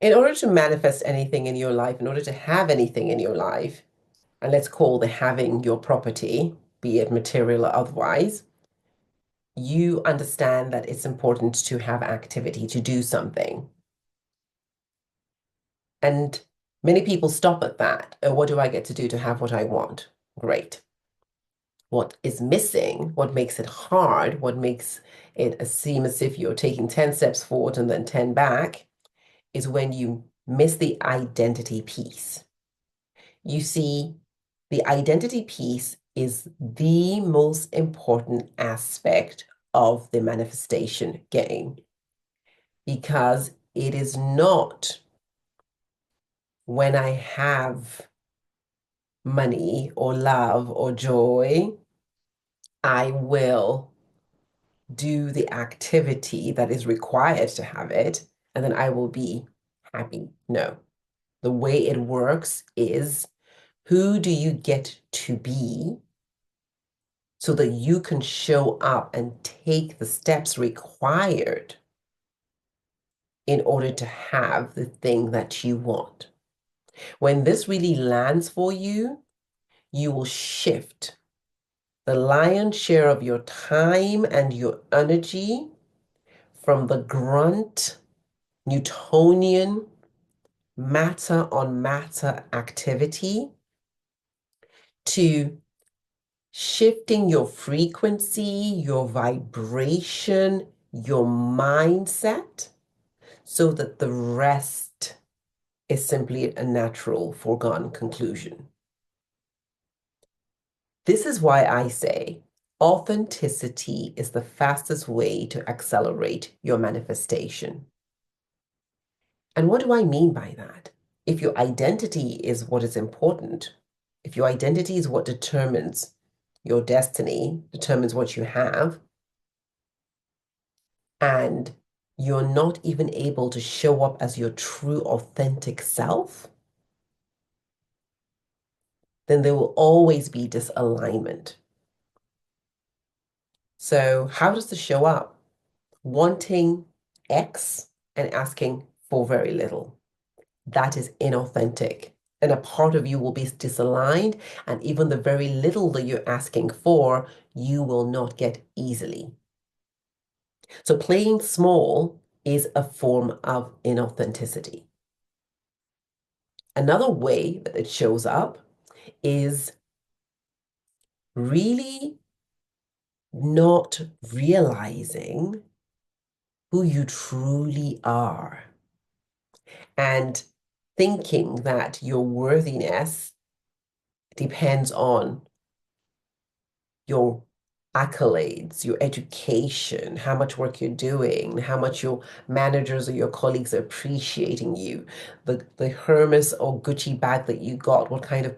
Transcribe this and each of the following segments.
In order to manifest anything in your life, in order to have anything in your life, and let's call the having your property, be it material or otherwise, you understand that it's important to have activity, to do something. And many people stop at that. Oh, what do I get to do to have what I want? Great. What is missing, what makes it hard, what makes it seem as if you're taking 10 steps forward and then 10 back, is when you miss the identity piece. You see, the identity piece is the most important aspect of the manifestation game because it is not when I have money or love or joy, I will do the activity that is required to have it, and then I will be happy. No. The way it works is who do you get to be so that you can show up and take the steps required in order to have the thing that you want. When this really lands for you, you will shift the lion's share of your time and your energy from the grunt Newtonian matter on matter activity to shifting your frequency, your vibration, your mindset, so that the rest is simply a natural foregone conclusion. This is why I say authenticity is the fastest way to accelerate your manifestation. And what do I mean by that? If your identity is what is important, if your identity is what determines your destiny, determines what you have, and you're not even able to show up as your true, authentic self, then there will always be disalignment. So, how does this show up? Wanting X and asking for very little. That is inauthentic. And a part of you will be disaligned, and even the very little that you're asking for, you will not get easily. So, playing small is a form of inauthenticity. Another way that it shows up is really not realizing who you truly are and thinking that your worthiness depends on your accolades, your education, how much work you're doing, how much your managers or your colleagues are appreciating you, the Hermes or Gucci bag that you got, what kind of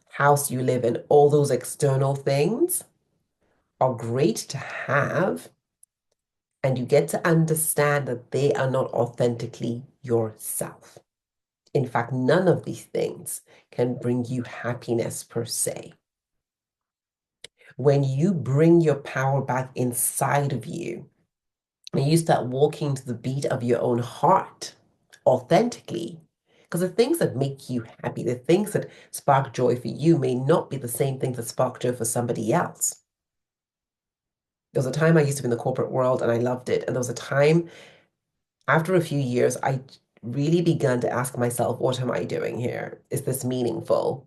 house you live in, all those external things are great to have, and you get to understand that they are not authentically yourself. In fact, none of these things can bring you happiness per se. When you bring your power back inside of you and you start walking to the beat of your own heart authentically, because the things that make you happy, the things that spark joy for you may not be the same things that spark joy for somebody else. There was a time I used to be in the corporate world and I loved it. And there was a time after a few years, I really began to ask myself, what am I doing here? Is this meaningful?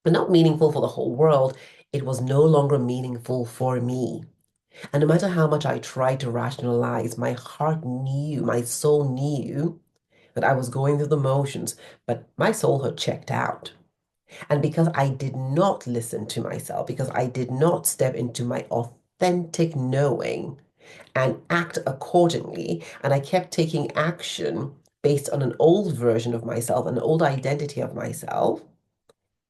But not meaningful for the whole world. It was no longer meaningful for me. And no matter how much I tried to rationalize, my heart knew, my soul knew that I was going through the motions, but my soul had checked out. And because I did not listen to myself, because I did not step into my authentic knowing and act accordingly, and I kept taking action based on an old version of myself, an old identity of myself,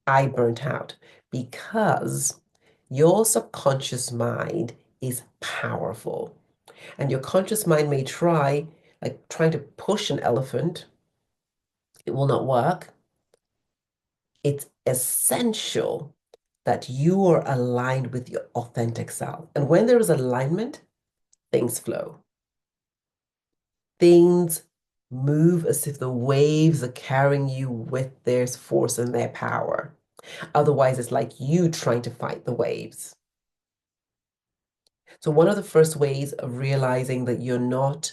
I burnt out because your subconscious mind is powerful. And your conscious mind may try, like trying to push an elephant, it will not work. It's essential that you are aligned with your authentic self. And when there is alignment, things flow. Things Move as if the waves are carrying you with their force and their power. Otherwise, it's like you trying to fight the waves. So one of the first ways of realizing that you're not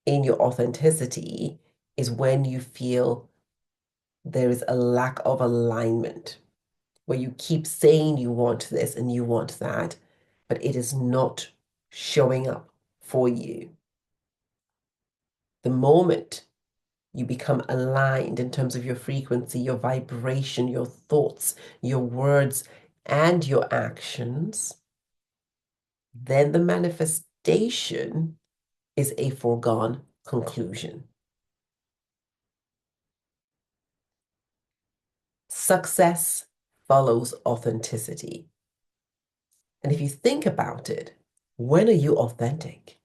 in your authenticity is when you feel there is a lack of alignment, where you keep saying you want this and you want that, but it is not showing up for you. The moment you become aligned in terms of your frequency, your vibration, your thoughts, your words, and your actions, then the manifestation is a foregone conclusion. Success follows authenticity. And if you think about it, when are you authentic?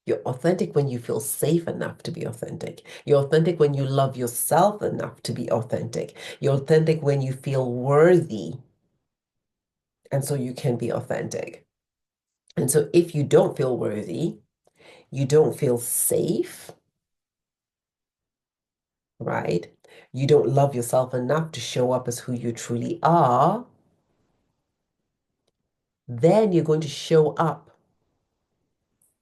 You're authentic when you feel safe enough to be authentic. You're authentic when you love yourself enough to be authentic. You're authentic when you feel worthy, and so you can be authentic. And so if you don't feel worthy, you don't feel safe, right? You don't love yourself enough to show up as who you truly are, then you're going to show up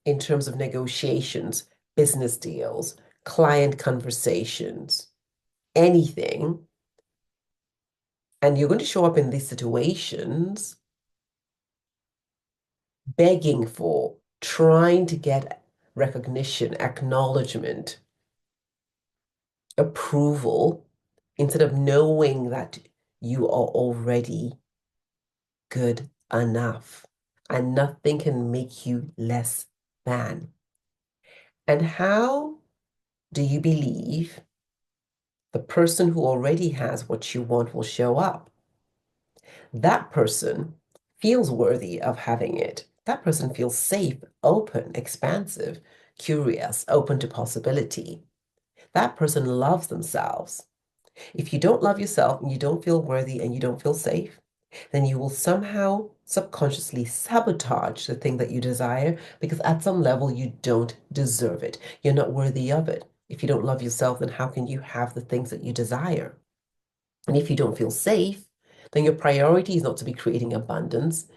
in terms of negotiations, business deals, client conversations, anything. And you're going to show up in these situations begging for, trying to get recognition, acknowledgement, approval, instead of knowing that you are already good enough and nothing can make you less than. And how do you believe the person who already has what you want will show up? That person feels worthy of having it. That person feels safe, open, expansive, curious, open to possibility. That person loves themselves. If you don't love yourself and you don't feel worthy and you don't feel safe, then you will somehow subconsciously sabotage the thing that you desire because at some level you don't deserve it. You're not worthy of it. If you don't love yourself, then how can you have the things that you desire? And if you don't feel safe, then your priority is not to be creating abundance.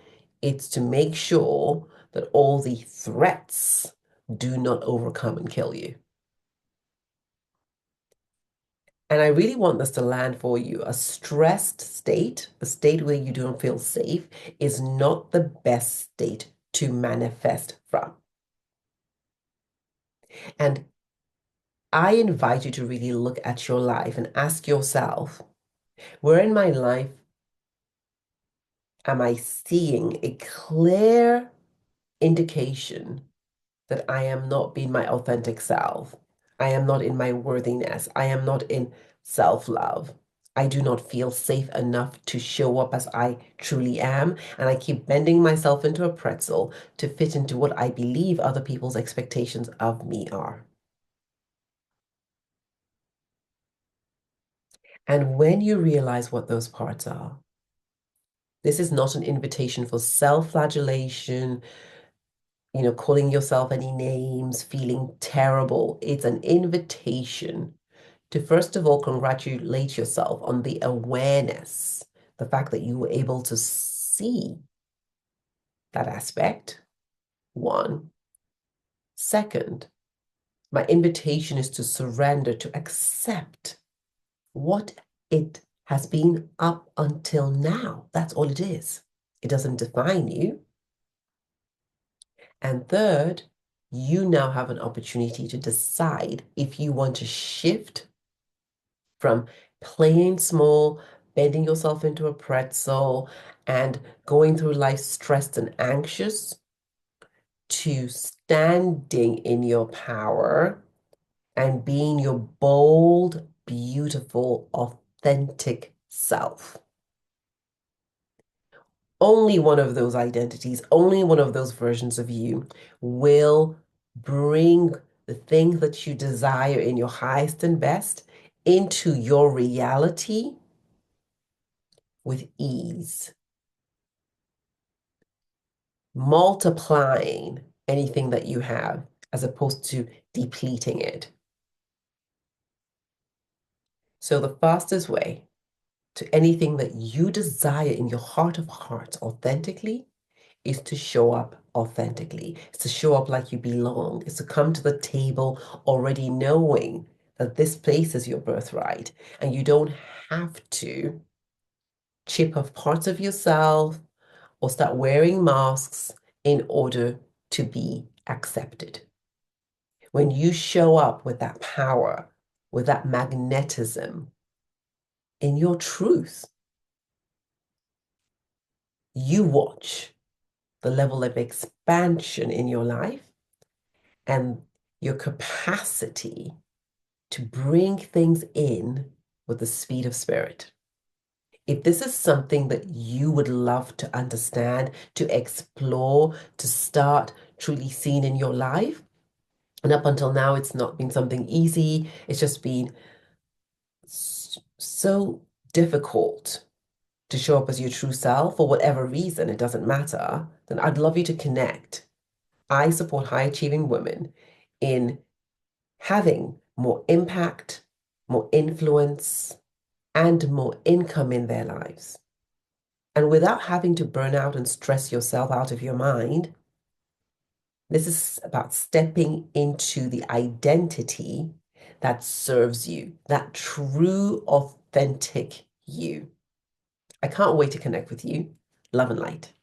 It's to make sure that all the threats do not overcome and kill you. And I really want this to land for you. A stressed state, a state where you don't feel safe, is not the best state to manifest from. And I invite you to really look at your life and ask yourself, where in my life am I seeing a clear indication that I am not being my authentic self? I am not in my worthiness. I am not in self-love. I do not feel safe enough to show up as I truly am. And I keep bending myself into a pretzel to fit into what I believe other people's expectations of me are. And when you realize what those parts are, this is not an invitation for self-flagellation, calling yourself any names, feeling terrible. It's an invitation to, first of all, congratulate yourself on the awareness, the fact that you were able to see that aspect. One. Second, my invitation is to surrender, to accept what it has been up until now. That's all it is. It doesn't define you. And third, you now have an opportunity to decide if you want to shift from playing small, bending yourself into a pretzel, and going through life stressed and anxious to standing in your power and being your bold, beautiful, authentic self. Only one of those identities, only one of those versions of you will bring the thing that you desire in your highest and best into your reality with ease, multiplying anything that you have as opposed to depleting it. So the fastest way to anything that you desire in your heart of hearts authentically is to show up authentically. It's to show up like you belong. It's to come to the table already knowing that this place is your birthright and you don't have to chip off parts of yourself or start wearing masks in order to be accepted. When you show up with that power, with that magnetism in your truth, you watch the level of expansion in your life and your capacity to bring things in with the speed of spirit. If this is something that you would love to understand, to explore, to start truly seeing in your life, and up until now, it's not been something easy, it's just been so difficult to show up as your true self for whatever reason, it doesn't matter, then I'd love you to connect. I support high achieving women in having more impact, more influence, and more income in their lives. And without having to burn out and stress yourself out of your mind, this is about stepping into the identity that serves you, that true, authentic you. I can't wait to connect with you. Love and light.